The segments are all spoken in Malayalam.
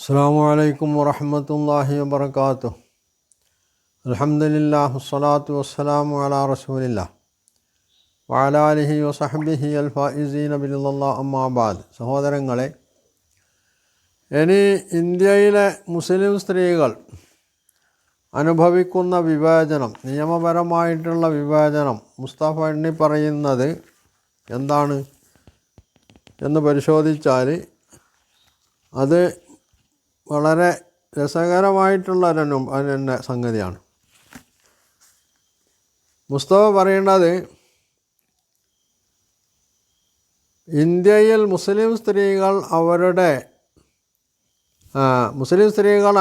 അസ്സലാമു അലൈക്കും വറഹ്മത്തുള്ളാഹി വബറകാതുഹു. അൽഹംദുലില്ലാഹി വസ്സലാത്തു വസ്സലാമു അലാ റസൂലില്ലാഹ് വഅലാ ആലിഹി വസഹ്ബിഹി അൽ ഫായിസീന ബില്ലാഹി അമ്മാ ബഅദ്. സഹോദരങ്ങളെ, ഇനി ഇന്ത്യയിലെ മുസ്ലിം സ്ത്രീകൾ അനുഭവിക്കുന്ന വിവേചനം, നിയമപരമായിട്ടുള്ള വിവേചനം മുസ്തഫ എണ്ണി പറയുന്നത് എന്താണ് എന്ന് പരിശോധിച്ചാൽ അത് വളരെ രസകരമായിട്ടുള്ള ഒരു സംഗതിയാണ്. മുസ്തഫ പറയുന്നത്, ഇന്ത്യയിൽ മുസ്ലിം സ്ത്രീകൾ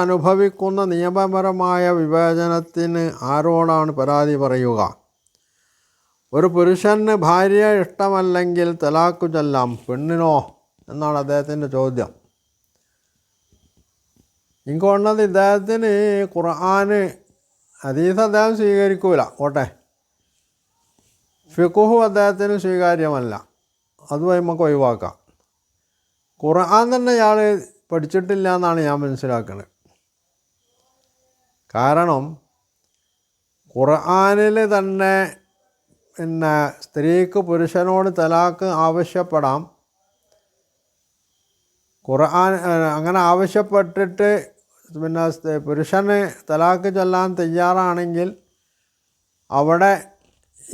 അനുഭവിക്കുന്ന നിയമപരമായ വിവേചനത്തിന് ആരോടാണ് പരാതി പറയുക? ഒരു പുരുഷന് ഭാര്യയെ ഇഷ്ടമല്ലെങ്കിൽ തലാഖ് ചൊല്ലാം, പെണ്ണിനോ എന്നാണ് അദ്ദേഹത്തിൻ്റെ ചോദ്യം. എനിക്ക് തോന്നുന്നത് ഇദ്ദേഹത്തിന് ഖുർആന് ഹദീസ് അദ്ദേഹം സ്വീകരിക്കൂല, ഓട്ടെ, ഫിഖ്ഹു അദ്ദേഹത്തിന് സ്വീകാര്യമല്ല, അതുമായി നമുക്ക് ഒഴിവാക്കാം. ഖുർആൻ തന്നെ ഇയാൾ പഠിച്ചിട്ടില്ല എന്നാണ് ഞാൻ മനസ്സിലാക്കുന്നത്. കാരണം ഖുർആനിൽ തന്നെ സ്ത്രീക്ക് പുരുഷനോട് തലാഖ് ആവശ്യപ്പെടാം. ഖുർആൻ അങ്ങനെ ആവശ്യപ്പെട്ടിട്ട് പുരുഷന് തലാഖ് ചൊല്ലാൻ തയ്യാറാണെങ്കിൽ അവിടെ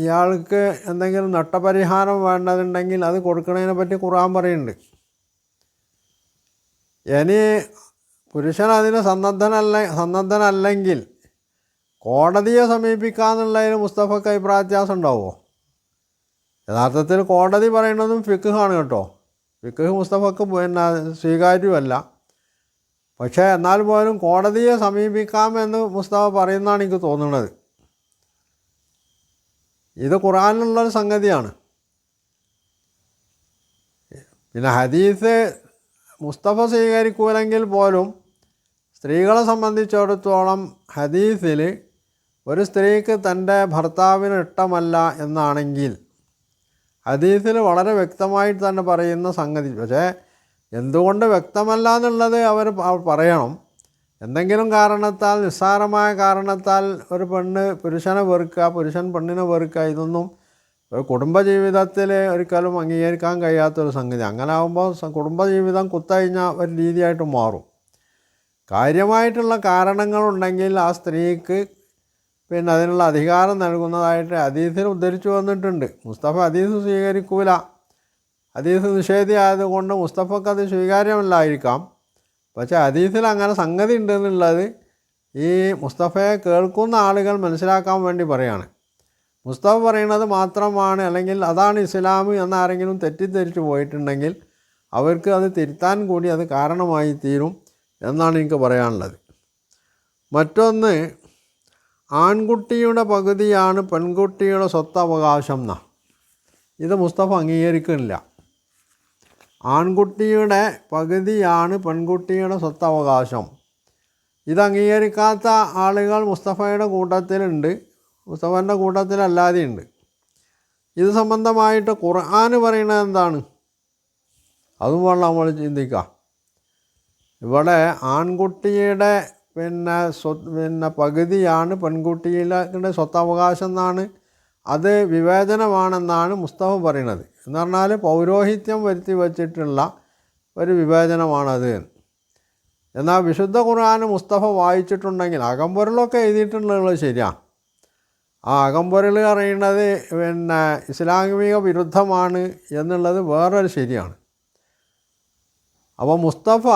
ഇയാൾക്ക് എന്തെങ്കിലും നഷ്ടപരിഹാരം വേണ്ടതുണ്ടെങ്കിൽ അത് കൊടുക്കുന്നതിനെ പറ്റി ഖുർആൻ പറയുന്നുണ്ട്. ഇനി പുരുഷൻ അതിന് സന്നദ്ധനല്ലെങ്കിൽ കോടതിയെ സമീപിക്കാന്നുള്ളതിന് മുസ്തഫക്ക് അഭിപ്രായ വ്യത്യാസം ഉണ്ടാവുമോ? യഥാർത്ഥത്തിൽ കോടതി പറയുന്നതും ഫിഖ്ഹാണ് കേട്ടോ. ഫിഖ്ഹ് മുസ്തഫക്ക് സ്വീകാര്യമല്ല. പക്ഷേ എന്നാൽ പോലും കോടതിയെ സമീപിക്കാമെന്ന് മുസ്തഫ പറയുന്നതാണ് എനിക്ക് തോന്നുന്നത്. ഇത് ഖുർആനിലുള്ളൊരു സംഗതിയാണ്. പിന്നെ ഹദീസ് മുസ്തഫ സ്വീകരിക്കൂലെങ്കിൽ പോലും സ്ത്രീകളെ സംബന്ധിച്ചിടത്തോളം ഹദീസിൽ ഒരു സ്ത്രീക്ക് തൻ്റെ ഭർത്താവിന് ഇഷ്ടമല്ല എന്നാണെങ്കിൽ ഹദീസിൽ വളരെ വ്യക്തമായിട്ട് തന്നെ പറയുന്ന സംഗതി. പക്ഷേ എന്തുകൊണ്ട് വ്യക്തമല്ല എന്നുള്ളത് അവർ പറയണം. എന്തെങ്കിലും കാരണത്താൽ, നിസ്സാരമായ കാരണത്താൽ ഒരു പെണ്ണ് പുരുഷനെ വെറുക്കുക, പുരുഷൻ പെണ്ണിനെ വെറുക്കുക, ഇതൊന്നും ഒരു കുടുംബജീവിതത്തിൽ ഒരിക്കലും അംഗീകരിക്കാൻ കഴിയാത്തൊരു സംഗതി. അങ്ങനെ ആകുമ്പോൾ കുടുംബജീവിതം കുത്തഴിഞ്ഞ ഒരു രീതിയായിട്ട് മാറും. കാര്യമായിട്ടുള്ള കാരണങ്ങളുണ്ടെങ്കിൽ ആ സ്ത്രീക്ക് അതിനുള്ള അധികാരം നൽകുന്നതായിട്ട് ഹദീസിൽ ഉദ്ധരിച്ചു വന്നിട്ടുണ്ട്. മുസ്തഫ ഹദീസ് സ്വീകരിക്കൂല, ഹദീസ് നിഷേധി ആയതുകൊണ്ട് മുസ്തഫക്ക് അത് സ്വീകാര്യമല്ലായിരിക്കാം. പക്ഷേ ഹദീസിൽ അങ്ങനെ സംഗതി ഉണ്ടെന്നുള്ളത് ഈ മുസ്തഫയെ കേൾക്കുന്ന ആളുകൾ മനസ്സിലാക്കാൻ വേണ്ടി പറയാണ്. മുസ്തഫ പറയുന്നത് മാത്രമാണ്, അല്ലെങ്കിൽ അതാണ് ഇസ്ലാം എന്നാരെങ്കിലും തെറ്റിദ്ധരിച്ചു പോയിട്ടുണ്ടെങ്കിൽ അവർക്ക് അത് തിരുത്താൻ കൂടി അത് കാരണമായി തീരും എന്നാണ് എനിക്ക് പറയാനുള്ളത്. മറ്റൊന്ന്, ആൺകുട്ടിയുടെ പകുതിയാണ് പെൺകുട്ടിയുടെ സ്വത്തവകാശം എന്നാണ്. ഇത് മുസ്തഫ അംഗീകരിക്കുന്നില്ല. ആൺകുട്ടിയുടെ പകുതിയാണ് പെൺകുട്ടിയുടെ സ്വത്തവകാശം. ഇത് അംഗീകരിക്കാത്ത ആളുകൾ മുസ്തഫയുടെ കൂട്ടത്തിലുണ്ട്, മുസ്തഫൻ്റെ കൂട്ടത്തിലല്ലാതെയുണ്ട്. ഇത് സംബന്ധമായിട്ട് ഖുർആൻ പറയുന്നത് എന്താണ്? അതും വേണം നമ്മൾ ചിന്തിക്കുക. ഇവിടെ ആൺകുട്ടിയുടെ പകുതിയാണ് പെൺകുട്ടിയുടെ സ്വത്തവകാശം എന്നാണ്, അത് വിവേചനമാണെന്നാണ് മുസ്തഫ പറയുന്നത്. എന്ന് പറഞ്ഞാൽ പൗരോഹിത്യം വരുത്തി വച്ചിട്ടുള്ള ഒരു വിവേചനമാണത്. എന്നാൽ വിശുദ്ധ ഖുർആൻ മുസ്തഫ വായിച്ചിട്ടുണ്ടെങ്കിൽ, അകമ്പൊരുളൊക്കെ എഴുതിയിട്ടുള്ളത് ശരിയാണ്, ആ അകമ്പൊരുൾ അറിയുന്നത് ഇസ്ലാമിക വിരുദ്ധമാണ് എന്നുള്ളത് വേറൊരു ശരിയാണ്. അപ്പോൾ മുസ്തഫ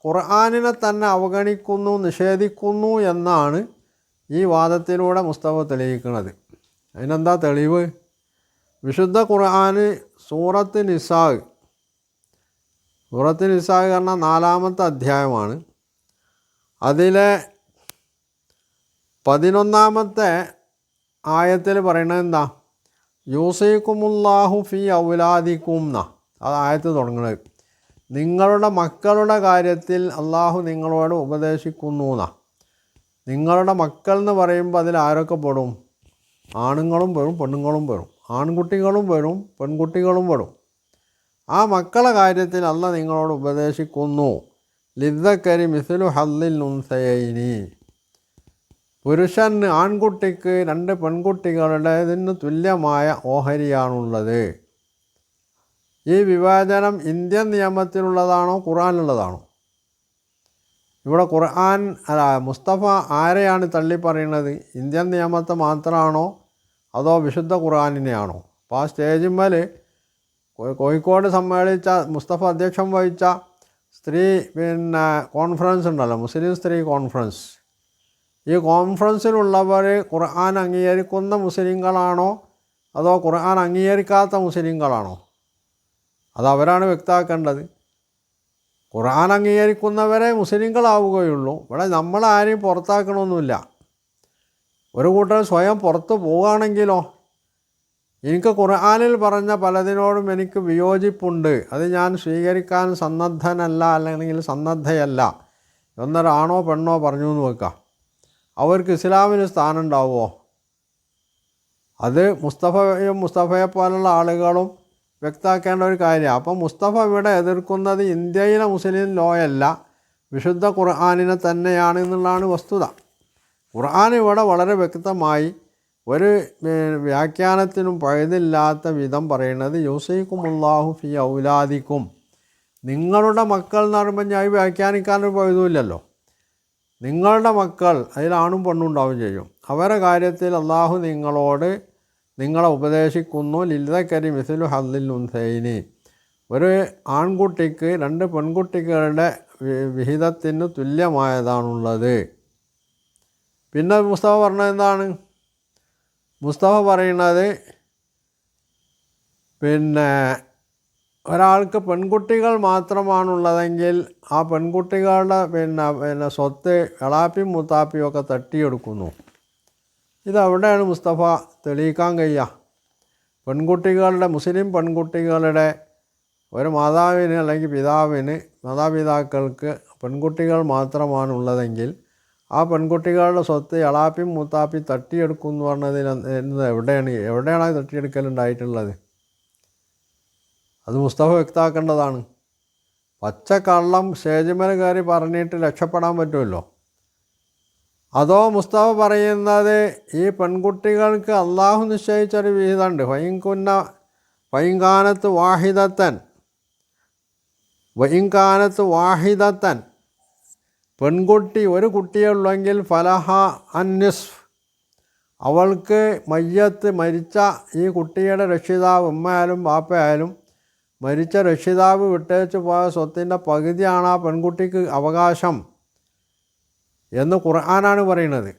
ഖുർആനിനെ തന്നെ അവഗണിക്കുന്നു, നിഷേധിക്കുന്നു എന്നാണ് ഈ വാദത്തിലൂടെ മുസ്തഫ തെളിയിക്കുന്നത്. അതിനെന്താ തെളിവ്? വിശുദ്ധ ഖുർആൻ സൂറത്ത് നിസാ പറഞ്ഞാൽ 4-ാമത്തെ അധ്യായമാണ്. അതിലെ 11-ാമത്തെ ആയത്തിൽ പറയുന്നത് എന്താ? യൂസീക്കുമുല്ലാഹു ഫീ ഔലാദിക്കും എന്നാ അത് ആയത്ത് തുടങ്ങുന്നത്. നിങ്ങളുടെ മക്കളുടെ കാര്യത്തിൽ അള്ളാഹു നിങ്ങളോട് ഉപദേശിക്കുന്നു എന്നാ. നിങ്ങളുടെ മക്കൾ എന്ന് പറയുമ്പോൾ അതിൽ ആരൊക്കെ പെടും? ആണുങ്ങളും പെടും, പെണ്ണുങ്ങളും പെടും, ആൺകുട്ടികളും വരും, പെൺകുട്ടികളും പെടും. ആ മക്കളെ കാര്യത്തിൽ അള്ളാഹ് നിങ്ങളോട് ഉപദേശിക്കുന്നു ലിദ്ദക്കരി മിസ്ലു ഹദ്ദിൽ ഉൻസയൈനി. പുരുഷന് ആൺകുട്ടിക്ക് 2 പെൺകുട്ടികളുടേതിന് തുല്യമായ ഓഹരിയാണുള്ളത്. ഈ വിഭാജനം ഇന്ത്യൻ നിയമത്തിലുള്ളതാണോ ഖുർആനിലുള്ളതാണോ? ഇവിടെ ഖുർആൻ മുസ്തഫ ആരെയാണ് തള്ളിപ്പറയുന്നത്? ഇന്ത്യൻ നിയമത്തെ മാത്രമാണോ അതോ വിശുദ്ധ ഖുർആനിനെയാണോ? അപ്പോൾ ആ സ്റ്റേജിന്മേൽ കോഴിക്കോട് സമ്മേളിച്ച മുസ്തഫ അധ്യക്ഷം വഹിച്ച സ്ത്രീ കോൺഫറൻസ് ഉണ്ടല്ലോ, മുസ്ലിം സ്ത്രീ കോൺഫറൻസ്. ഈ കോൺഫറൻസിലുള്ളവർ ഖുർആൻ അംഗീകരിക്കുന്ന മുസ്ലിങ്ങളാണോ അതോ ഖുർആൻ അംഗീകരിക്കാത്ത മുസ്ലിങ്ങളാണോ? അതവരാണ് വ്യക്തമാക്കേണ്ടത്. ഖുർആൻ അംഗീകരിക്കുന്നവരെ മുസ്ലിങ്ങളാവുകയുള്ളൂ. ഇവിടെ നമ്മളാരെയും പുറത്താക്കണമൊന്നുമില്ല. ഒരു കൂട്ടർ സ്വയം പുറത്ത് പോവുകയാണെങ്കിലോ, എനിക്ക് ഖുർആനിൽ പറഞ്ഞ പലതിനോടും എനിക്ക് വിയോജിപ്പുണ്ട്, അത് ഞാൻ സ്വീകരിക്കാൻ സന്നദ്ധനല്ല അല്ലെങ്കിൽ സന്നദ്ധയല്ല എന്നൊരാണോ പെണ്ണോ പറഞ്ഞു എന്ന് വെക്കാം, അവർക്ക് ഇസ്ലാമിന് സ്ഥാനം ഉണ്ടാവുമോ? അത് മുസ്തഫയെ പോലുള്ള ആളുകളും വ്യക്തമാക്കേണ്ട ഒരു കാര്യമാണ്. അപ്പം മുസ്തഫ ഇവിടെ എതിർക്കുന്നത് ഇന്ത്യയിലെ മുസ്ലിം ലോയല്ല, വിശുദ്ധ ഖുർആനിനെ തന്നെയാണ് എന്നുള്ളതാണ് വസ്തുത. ഖുർആൻ ഇവിടെ വളരെ വ്യക്തമായി ഒരു വ്യാഖ്യാനത്തിനും പഴുതില്ലാത്ത വിധം പറയുന്നത് യൂസീക്കുമുല്ലാഹു ഫി ഔലാദിക്കും. നിങ്ങളുടെ മക്കൾ എന്ന് പറയുമ്പോൾ ഞാൻ വ്യാഖ്യാനിക്കാനൊരു പഴുതുമില്ലല്ലോ. നിങ്ങളുടെ മക്കൾ, അതിലാണും പെണ്ണും ഉണ്ടാവുകയും ചെയ്യും. അവരുടെ കാര്യത്തിൽ അള്ളാഹു നിങ്ങളെ ഉപദേശിക്കുന്നു. ലിദ്ദക്കരി മിസ്ലു ഹദ്ദിൽ ഉൻസയൈനി. ഒരു ആൺകുട്ടിക്ക് 2 പെൺകുട്ടികളുടെ വിഹിതത്തിന് തുല്യമായതാണുള്ളത്. പിന്നെ മുസ്തഫ പറഞ്ഞത് എന്താണ്? മുസ്തഫ പറയുന്നത് ഒരാൾക്ക് പെൺകുട്ടികൾ മാത്രമാണുള്ളതെങ്കിൽ ആ പെൺകുട്ടികളുടെ സ്വത്ത് എളാപ്പിയും മുത്താപ്പിയും ഒക്കെ തട്ടിയെടുക്കുന്നു. ഇതെവിടെയാണ് മുസ്തഫ തെളിയിക്കാൻ കഴിയുക? മുസ്ലിം പെൺകുട്ടികളുടെ ഒരു മാതാവിന് അല്ലെങ്കിൽ മാതാപിതാക്കൾക്ക് പെൺകുട്ടികൾ മാത്രമാണുള്ളതെങ്കിൽ ആ പെൺകുട്ടികളുടെ സ്വത്ത് എളാപ്പിയും മുത്താപ്പിയും തട്ടിയെടുക്കും എന്ന് പറഞ്ഞതിൽ എവിടെയാണ് അത് തട്ടിയെടുക്കലുണ്ടായിട്ടുള്ളത്? അത് മുസ്തഫ വ്യക്തമാക്കേണ്ടതാണ്. പച്ചക്കള്ളം സ്റ്റേജിന്മേൽ കയറി പറഞ്ഞിട്ട് രക്ഷപ്പെടാൻ പറ്റുമല്ലോ. അതോ മുസ്തഫ പറയുന്നത് ഈ പെൺകുട്ടികൾക്ക് അള്ളാഹു നിശ്ചയിച്ചൊരു വിഹിതമുണ്ട്. വൈങ്കാനത്ത് വാഹിദത്തൻ പെൺകുട്ടി ഒരു കുട്ടിയുള്ളെങ്കിൽ ഫലഹ അന്നിസ്ഫ്, അവൾക്ക് മരിച്ച ഈ കുട്ടിയുടെ രക്ഷിതാവ് ഉമ്മയായാലും ബാപ്പയായാലും മരിച്ച രക്ഷിതാവ് വിട്ടേച്ച് പോയ സ്വത്തിൻ്റെ പകുതിയാണ് ആ പെൺകുട്ടിക്ക് അവകാശം എന്ന് ഖുർആനാണ് പറയുന്നത്.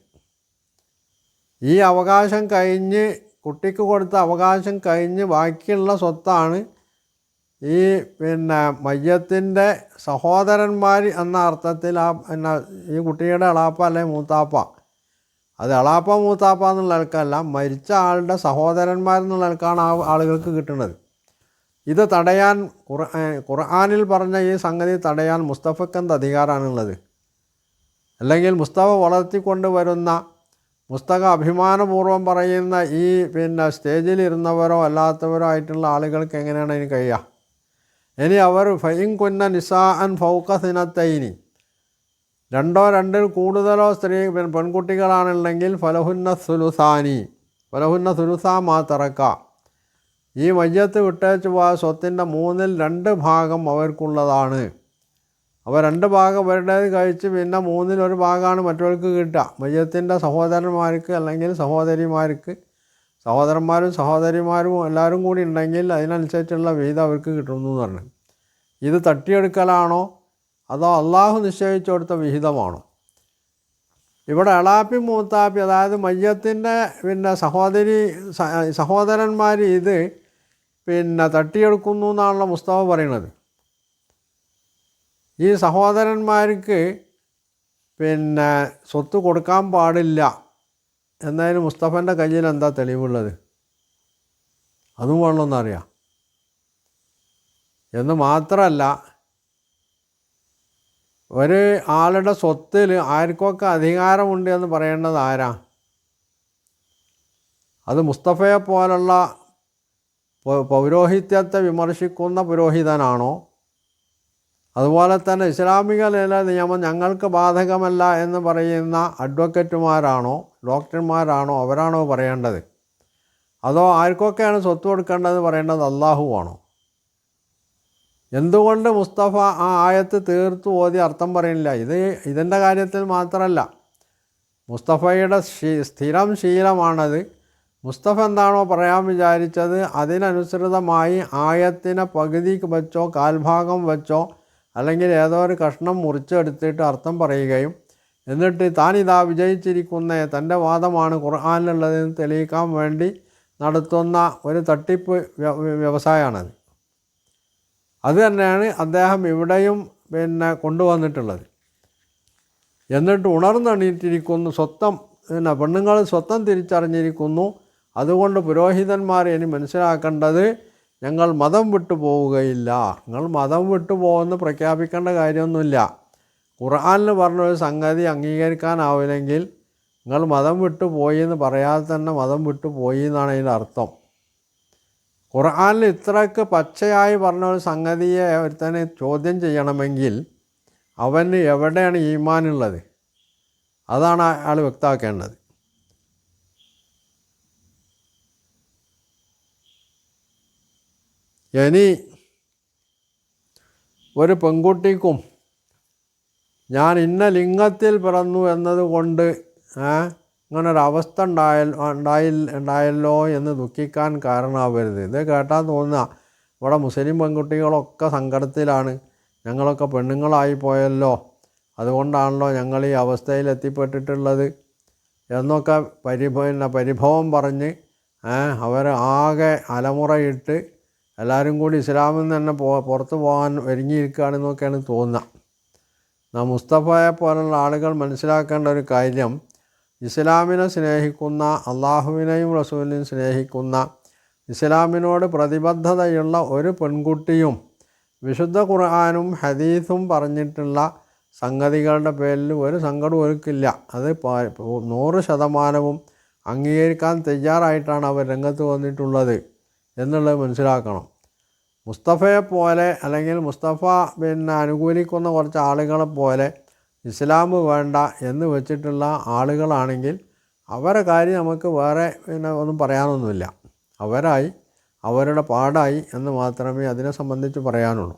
ഈ അവകാശം കഴിഞ്ഞ്, കുട്ടിക്ക് കൊടുത്ത അവകാശം കഴിഞ്ഞ് ബാക്കിയുള്ള സ്വത്താണ് ഈ മയ്യത്തിൻ്റെ സഹോദരന്മാർ എന്ന അർത്ഥത്തിൽ ഈ കുട്ടിയുടെ എളാപ്പ അല്ലെങ്കിൽ മൂത്താപ്പ, അത് എളാപ്പ മൂത്താപ്പ എന്നുള്ള ആൾക്കല്ല, മരിച്ച ആളുടെ സഹോദരന്മാരെന്നുള്ള ആൾക്കാണ് ആ ആളുകൾക്ക് കിട്ടുന്നത്. ഇത് തടയാൻ ഖുർആനിൽ പറഞ്ഞ ഈ സംഗതി തടയാൻ മുസ്തഫയ്ക്ക് എന്ത് അധികാരമാണുള്ളത്? അല്ലെങ്കിൽ മുസ്തഫ വളർത്തിക്കൊണ്ട് വരുന്ന, മുസ്തഫ അഭിമാനപൂർവ്വം പറയുന്ന ഈ സ്റ്റേജിലിരുന്നവരോ അല്ലാത്തവരോ ആയിട്ടുള്ള ആളുകൾക്ക് എങ്ങനെയാണ് ഇനി കഴിയുക? ഇനി അവർ ഫൈൻ കുന്ന നിസാഅൻ ഫൗക സിനത്തൈനി, 2 2 കൂടുതലോ പെൺകുട്ടികളാണുണ്ടെങ്കിൽ ഫലഹുന്ന സുലുസാ മാ തറക്ക, ഈ മയ്യത്ത് വിട്ടേച്ച് പോയ സ്വത്തിൻ്റെ 2/3 ഭാഗം അവർക്കുള്ളതാണ്. അപ്പോൾ 2 ഭാഗം അവരുടേത് കഴിച്ച് പിന്നെ 1/3 ഭാഗമാണ് മറ്റവർക്ക് കിട്ടുക. മയ്യത്തിൻ്റെ സഹോദരന്മാർക്ക് അല്ലെങ്കിൽ സഹോദരന്മാരും എല്ലാവരും കൂടി ഉണ്ടെങ്കിൽ അതിനനുസരിച്ചുള്ള വിഹിതം അവർക്ക് കിട്ടുന്നു എന്ന് പറഞ്ഞു. ഇത് തട്ടിയെടുക്കലാണോ അതോ അള്ളാഹു നിശ്ചയിച്ചു കൊടുത്ത വിഹിതമാണോ? ഇവിടെ എളാപ്പി മൂത്താപ്പി, അതായത് മയ്യത്തിൻ്റെ സഹോദരന്മാർ ഇത് തട്ടിയെടുക്കുന്നു എന്നാണല്ലോ മുസ്തഫ പറയുന്നത്. ഈ സഹോദരന്മാർക്ക് സ്വത്ത് കൊടുക്കാൻ പാടില്ല എന്നതിന് മുസ്തഫൻ്റെ കയ്യിൽ എന്താ തെളിവുള്ളത്? അതും വേണമെന്നറിയാം. എന്ന് മാത്രമല്ല, ഒരു ആളുടെ സ്വത്തിൽ ആർക്കൊക്കെ അധികാരമുണ്ട് എന്ന് പറയേണ്ടത് ആരാ? അത് മുസ്തഫയെ പോലുള്ള പൗരോഹിത്യത്തെ വിമർശിക്കുന്ന പുരോഹിതനാണോ അതുപോലെ തന്നെ ഇസ്ലാമിക നിയമം ഞങ്ങൾക്ക് ബാധകമല്ല എന്ന് പറയുന്ന അഡ്വക്കറ്റുമാരാണോ ഡോക്ടർമാരാണോ അവരാണോ പറയേണ്ടത്? അതോ ആർക്കൊക്കെയാണ് സ്വത്ത് കൊടുക്കേണ്ടതെന്ന് പറയേണ്ടത് അള്ളാഹുവാണോ? എന്തുകൊണ്ട് മുസ്തഫ ആ ആയത്ത് തീർത്തു ഓതി അർത്ഥം പറയുന്നില്ല? ഇതിൻ്റെ കാര്യത്തിൽ മാത്രമല്ല, മുസ്തഫയുടെ സ്ഥിരം ശീലമാണത്. മുസ്തഫ എന്താണോ പറയാൻ വിചാരിച്ചത് അതിനനുസൃതമായി ആയത്തിനെ പകുതി വെച്ചോ കാൽഭാഗം വെച്ചോ അല്ലെങ്കിൽ ഏതോ ഒരു കഷ്ണം മുറിച്ചെടുത്തിട്ട് അർത്ഥം പറയുകയും എന്നിട്ട് താനിതാ വിജയിച്ചിരിക്കുന്ന തൻ്റെ വാദമാണ് ഖുർആനിലുള്ളതെന്ന് തെളിയിക്കാൻ വേണ്ടി നടത്തുന്ന ഒരു തട്ടിപ്പ് വ്യവസായമാണത്. അത് തന്നെയാണ് അദ്ദേഹം ഇവിടെയും കൊണ്ടുവന്നിട്ടുള്ളത്. എന്നിട്ട് ഉണർന്നെണീറ്റിരിക്കുന്നു, പെണ്ണുങ്ങൾ സ്വത്തം തിരിച്ചറിഞ്ഞിരിക്കുന്നു. അതുകൊണ്ട് പുരോഹിതന്മാർ ഇനി മനസ്സിലാക്കേണ്ടത് ഞങ്ങൾ മതം വിട്ടു പോവുകയില്ല. നിങ്ങൾ മതം വിട്ടു പോകുമെന്ന് പ്രഖ്യാപിക്കേണ്ട കാര്യമൊന്നുമില്ല. ഖുർആനിൽ പറഞ്ഞൊരു സംഗതി അംഗീകരിക്കാനാവില്ലെങ്കിൽ നിങ്ങൾ മതം വിട്ടു പോയി എന്ന് പറയാതെ തന്നെ മതം വിട്ടു പോയി എന്നാണ് അതിൻ്റെ അർത്ഥം. ഖുർആനിൽ ഇത്രയ്ക്ക് പച്ചയായി പറഞ്ഞൊരു സംഗതിയെ ഒരുത്തനെ ചോദ്യം ചെയ്യണമെങ്കിൽ അവന് എവിടെയാണ് ഈമാനുള്ളത്? അതാണ് അയാൾ വ്യക്തമാക്കേണ്ടത്. ഇനി ഒരു പെൺകുട്ടിക്കും ഞാൻ ഇന്ന ലിംഗത്തിൽ പിറന്നു എന്നതുകൊണ്ട് ഇങ്ങനൊരവസ്ഥ ഉണ്ടായല്ലോ എന്ന് ദുഃഖിക്കാൻ കാരണമാവരുത്. ഇത് കേട്ടാൽ തോന്നുക ഇവിടെ മുസ്ലിം പെൺകുട്ടികളൊക്കെ സങ്കടത്തിലാണ്, ഞങ്ങളൊക്കെ പെണ്ണുങ്ങളായി പോയല്ലോ, അതുകൊണ്ടാണല്ലോ ഞങ്ങൾ ഈ അവസ്ഥയിൽ എത്തിപ്പെട്ടിട്ടുള്ളത് എന്നൊക്കെ പരിഭവം പറഞ്ഞ് അവർ ആകെ അലമുറയിട്ട് എല്ലാവരും കൂടി ഇസ്ലാമിൽ നിന്ന് തന്നെ പുറത്ത് പോകാൻ ഒരുങ്ങിയിരിക്കുകയാണെന്നൊക്കെയാണ് തോന്നുക. മുസ്തഫയെ പോലുള്ള ആളുകൾ മനസ്സിലാക്കേണ്ട ഒരു കാര്യം, ഇസ്ലാമിനെ സ്നേഹിക്കുന്ന, അള്ളാഹുവിനെയും റസൂലിനെയും സ്നേഹിക്കുന്ന, ഇസ്ലാമിനോട് പ്രതിബദ്ധതയുള്ള ഒരു പെൺകുട്ടിയും വിശുദ്ധ ഖുർആനും ഹദീസും പറഞ്ഞിട്ടുള്ള സംഗതികളുടെ പേരിൽ ഒരു സങ്കടം ഒരുക്കില്ല. അത് 100% അംഗീകരിക്കാൻ തയ്യാറായിട്ടാണ് അവർ രംഗത്ത് വന്നിട്ടുള്ളത് എന്നുള്ളത് മനസ്സിലാക്കണം. മുസ്തഫയെ പോലെ അല്ലെങ്കിൽ മുസ്തഫ അനുകൂലിക്കുന്ന കുറച്ച് ആളുകളെ പോലെ ഇസ്ലാം വേണ്ട എന്ന് വെച്ചിട്ടുള്ള ആളുകളാണെങ്കിൽ അവരെ കാര്യം നമുക്ക് വേറെ ഒന്നും പറയാനൊന്നുമില്ല. അവരുടെ പാടായി എന്ന് മാത്രമേ അതിനെ സംബന്ധിച്ച് പറയാനുള്ളൂ.